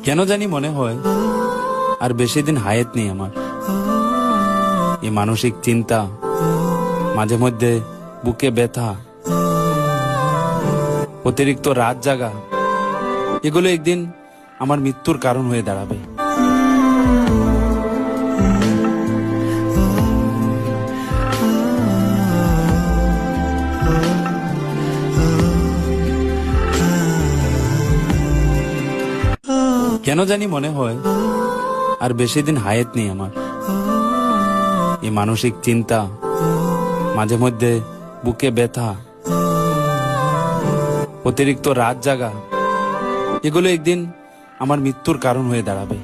কেন জানি মনে হয় আর বেশি দিন হায়াত নেই আমার। এই মানসিক চিন্তা, মাঝে মধ্যে বুকে ব্যথা, অতিরিক্ত রাত জাগা, এগুলো একদিন আমার মৃত্যুর কারণ হয়ে দাঁড়াবে। কেন জানি মনে হয় আর বেশি দিন হায়াত নেই আমার। এই মানসিক চিন্তা, মাঝে মধ্যে বুকে ব্যথা, অতিরিক্ত রাত জাগা, এগুলো একদিন আমার মৃত্যুর কারণ হয়ে দাঁড়াবে।